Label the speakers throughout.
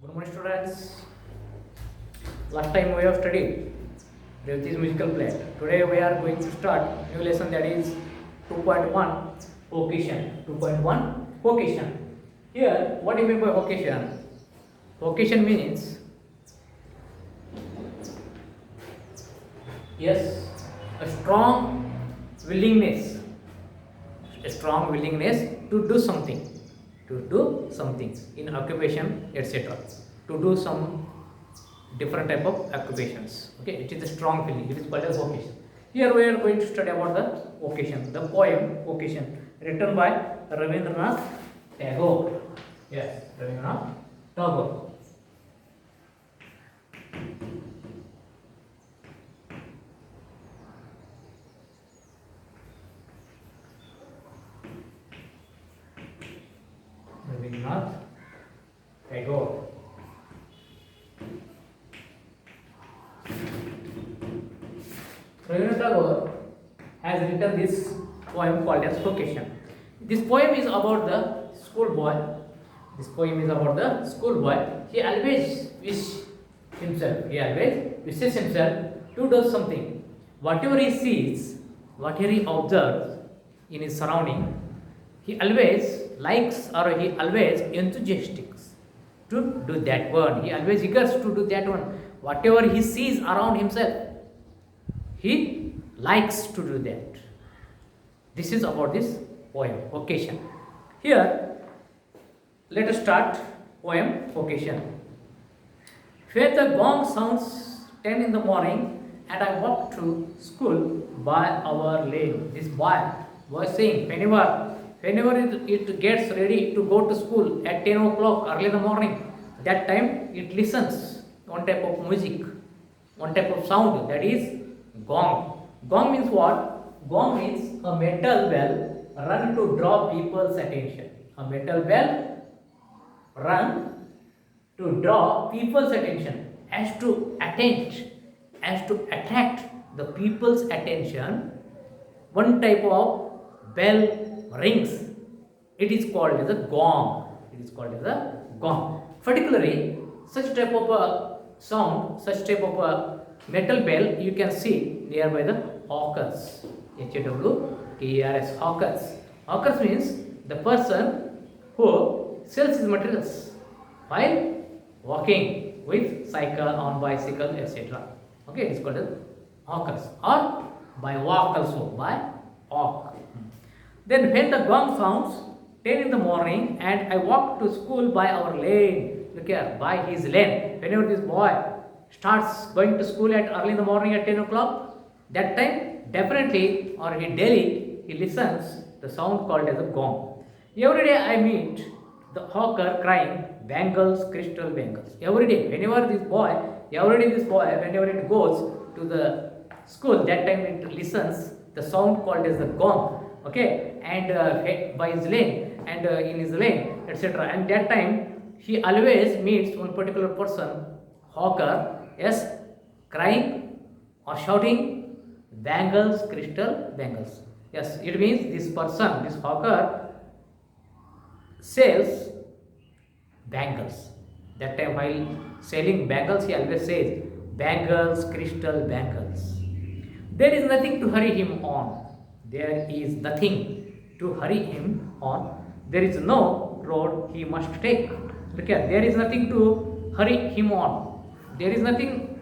Speaker 1: Good morning, students. Last time we have studied Reviti's musical play. Today we are going to start new lesson, that is 2.1 vocation. 2.1 vocation. Here, what do you mean by vocation? Vocation means, yes, a strong willingness, to do something, in occupation, etc. To do some different type of occupations. Okay, it is a strong feeling. It is called as vocation. Here we are going to study about the vocation, the poem Vocation, written by Rabindranath Tagore. Yes, Rabindranath Tagore. Rabindranath Tagore. Rabindranath Tagore has written this poem called as Vocation. This poem is about the schoolboy. He always wishes himself to do something. Whatever he sees, whatever he observes in his surrounding, he always likes, or he always enthusiastic to do that one. He always eagers to do that one. Whatever he sees around himself, he likes to do that. This is about this poem, Vocation. Here, let us start poem, Vocation. Where the gong sounds 10 in the morning, and I walk to school by our lane. This boy was saying, whenever it gets ready to go to school at 10 o'clock early in the morning, that time it listens one type of music, one type of sound, that is gong. Gong means what? Gong means a metal bell run to draw people's attention. A metal bell run to draw people's attention, as to attract the people's attention. One type of bell rings. It is called as a gong. Particularly, such type of a sound, such type of a metal bell you can see nearby the hawkers. Hawkers. Hawkers. Hawkers means the person who sells his materials while walking with cycle, on bicycle, etc. Okay, it is called as hawkers, or by walk also, by walk. Then when the gong sounds 10 in the morning, and I walk to school by our lane. Look here, by his lane. Whenever this boy starts going to school at early in the morning at 10 o'clock, that time definitely, or he listens the sound called as a gong. Every day I meet the hawker crying, bangles, crystal bangles. Every day, whenever this boy, whenever it goes to the school, that time it listens the sound called as the gong. Okay, and by his lane, and in his lane, etc. And that time he always meets one particular person, hawker, yes, crying or shouting, bangles, crystal bangles. Yes, it means this person, this hawker, sells bangles. That time while selling bangles, he always says, bangles, crystal bangles. There is nothing to hurry him on. There is nothing to hurry him on. There is no road he must take. Look here, there is nothing to hurry him on. There is nothing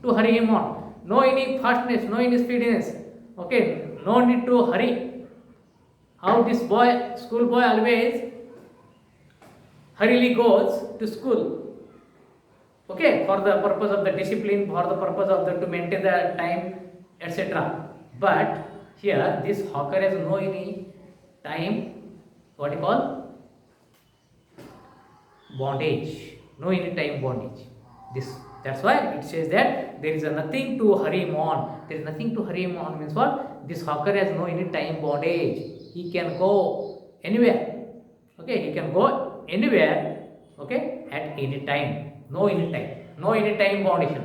Speaker 1: to hurry him on. No any fastness, no any speediness. Okay, no need to hurry. How this boy, school boy, always hurriedly goes to school. Okay, for the purpose of the discipline, for the purpose of to maintain the time, etc. But here, this hawker has no any time, what you call, bondage. No any time bondage. That's why it says that there is nothing to hurry him on. There is nothing to hurry him on means what? This hawker has no any time bondage. He can go anywhere. Okay, he can go anywhere. Okay, at any time. No any time bondage.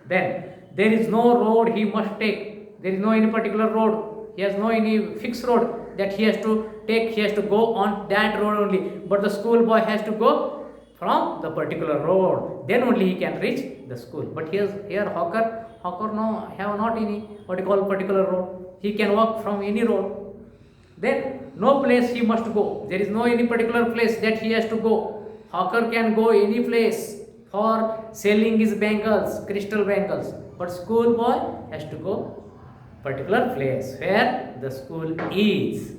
Speaker 1: Then there is no road he must take. There is no any particular road. He has no any fixed road that he has to take. He has to go on that road only. But the school boy has to go from the particular road. Then only he can reach the school. But here hawker no have not any what you call particular road. He can walk from any road. Then no place he must go. There is no any particular place that he has to go. Hawker can go any place for selling his bangles, crystal bangles. But schoolboy has to go particular place where the school is.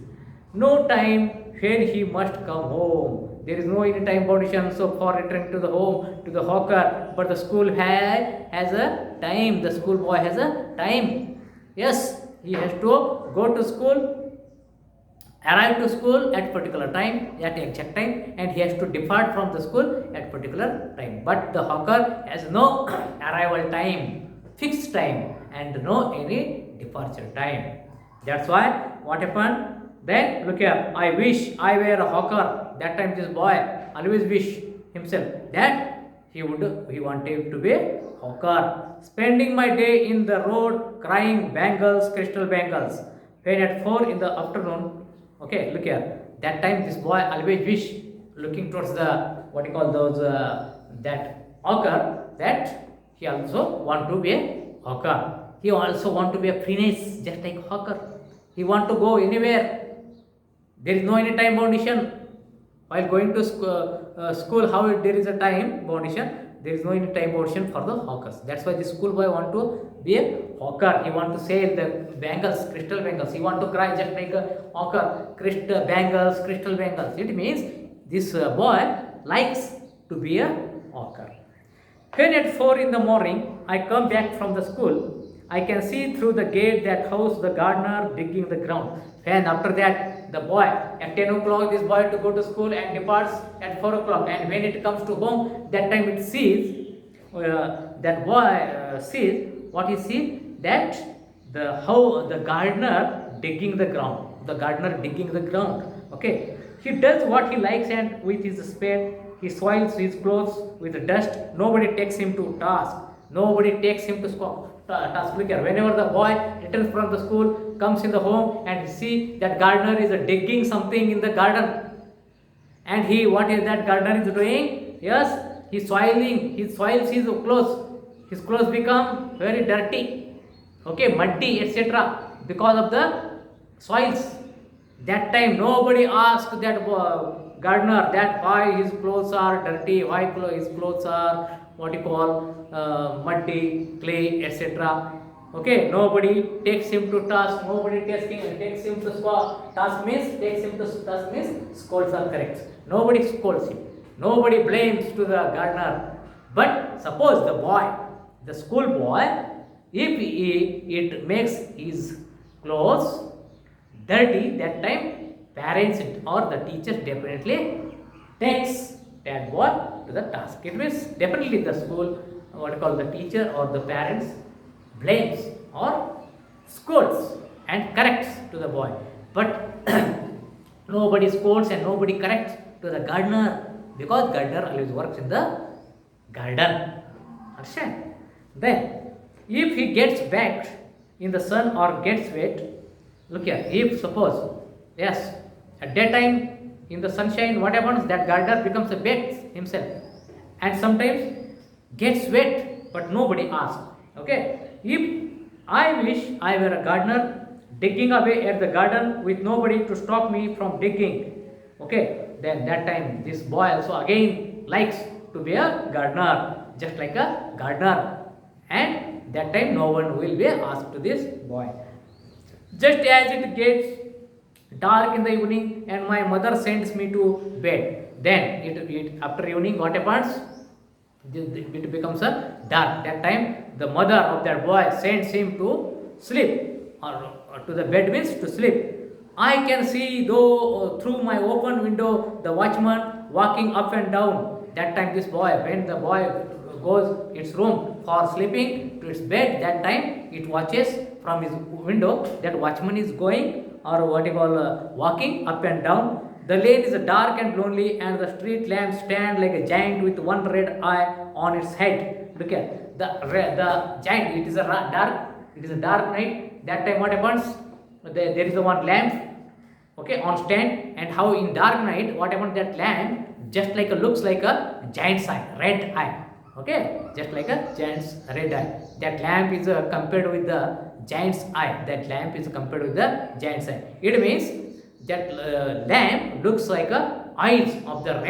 Speaker 1: No time when he must come home. There is no any time condition so for returning to the home to the hawker. But the school has a time. The schoolboy has a time. Yes, he has to go to school, arrive to school at particular time, at exact time, and he has to depart from the school at particular time. But the hawker has no arrival time, fixed time, and no any departure time. That's why what happened? Then look here, I wish I were a hawker. That time this boy always wish himself that he wanted to be a hawker. Spending my day in the road crying bangles, crystal bangles. When at 4 in the afternoon, okay, look here. That time this boy always wish, looking towards the what you call those that hawker, that he also want to be a hawker. He also want to be a prince, just like hawker. He want to go anywhere. There is no any time condition. While going to school, how there is a time condition? There is no any time condition for the hawkers. That's why the schoolboy want to be a hawker. He want to sell the bangles, crystal bangles. He want to cry just like a hawker, crystal bangles, crystal bangles. It means this boy likes to be a hawker. When at 4 in the morning I come back from the school, I can see through the gate that house the gardener digging the ground. And after that, the boy at 10 o'clock, this boy to go to school and departs at 4 o'clock. And when it comes to home, that time it sees, that boy sees, what he sees, that the gardener digging the ground. The gardener digging the ground. Okay. He does what he likes and with his spade, he soils his clothes with dust. Nobody takes him to task. Nobody takes him to task. Look here. Whenever the boy returns from the school, comes in the home and see that gardener is digging something in the garden. And what is that gardener is doing? Yes, he soils his clothes. His clothes become very dirty, okay, muddy, etc. because of the soils. That time nobody asked that gardener that why his clothes are dirty, why his clothes are what you call muddy, clay, etc. Okay, nobody takes him to task. Nobody takes him to task means scolds are correct. Nobody scolds him. Nobody blames to the gardener. But suppose the school boy, if it makes his clothes dirty, that time parents or the teachers definitely takes that boy to the task. It means definitely the school, what you call the teacher or the parents blames or scolds and corrects to the boy. But nobody scolds and nobody corrects to the gardener because gardener always works in the garden. Understand? Then, if he gets baked in the sun or gets wet, look here, if suppose, yes, at daytime in the sunshine, what happens? That gardener becomes a baked himself and sometimes gets wet, but nobody asks. Okay, if I wish I were a gardener digging away at the garden with nobody to stop me from digging, okay, then that time this boy also again likes to be a gardener, just like a gardener, and that time no one will be asked to this boy. Just as it gets dark in the evening and my mother sends me to bed, then it after evening what happens? It becomes a dark. That time the mother of that boy sends him to sleep or to the bed means to sleep. I can see though through my open window the watchman walking up and down. That time this boy, when the boy goes its room for sleeping to its bed, that time it watches from his window that watchman is going or what you call walking up and down. The lane is dark and lonely and the street lamps stand like a giant with one red eye on its head. Look at the giant, it is a dark night. That time what happens? There is one lamp, okay, on stand, and how in dark night what happens? That lamp just like a looks like a giant's eye, red eye. Okay, just like a giant's red eye. That lamp is compared with the giant's eye. That lamp is compared with the giant's eye. It means that lamp looks like a eyes of the